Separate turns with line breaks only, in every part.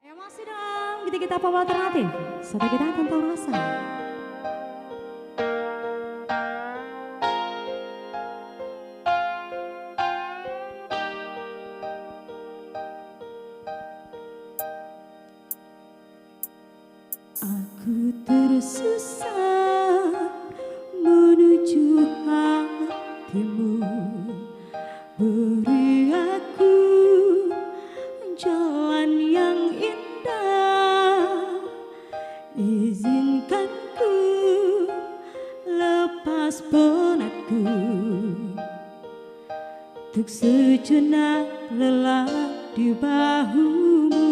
Ya masih dalam kita pop alternatif. Sampai kita tentang rasa. Aku tersesat menuju hatimu. Beri aku jalan yang indah. Izinkan ku lepas penatku. Untuk sejenak lelap di bahumu.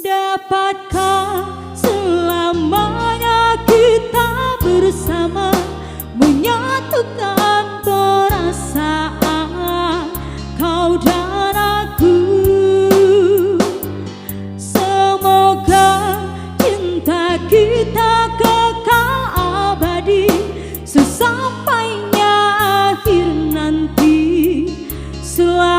Dapatkah selamanya kita bersama menyatukan perasaan kau dan aku? Semoga cinta kita kekal abadi sesampainya akhir nanti selamanya.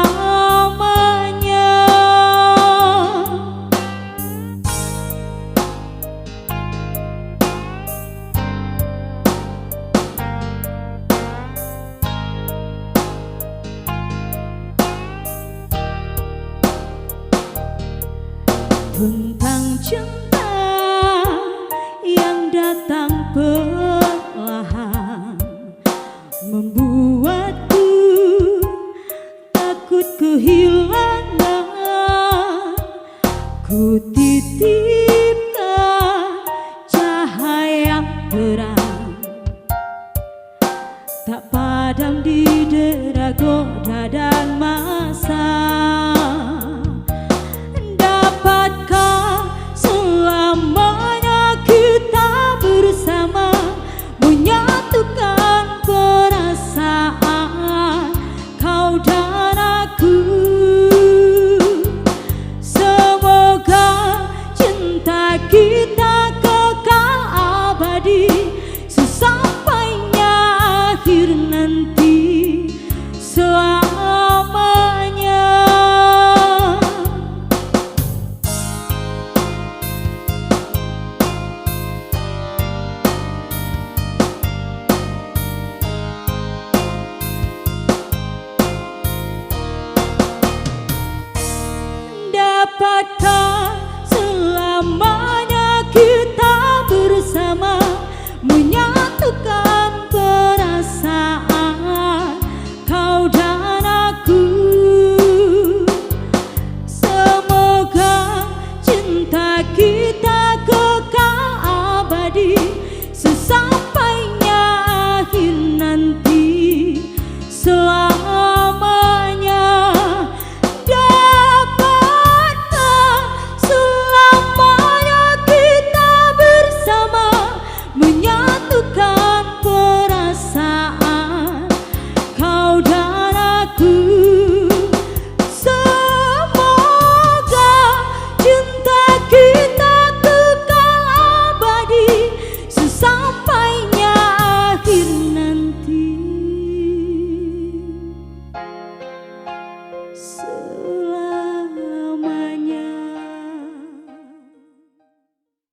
Tentang cinta yang datang perlahan membuatku takut kehilangan. Ku titipkan cahaya terang, tak padam di dera goda dan masa.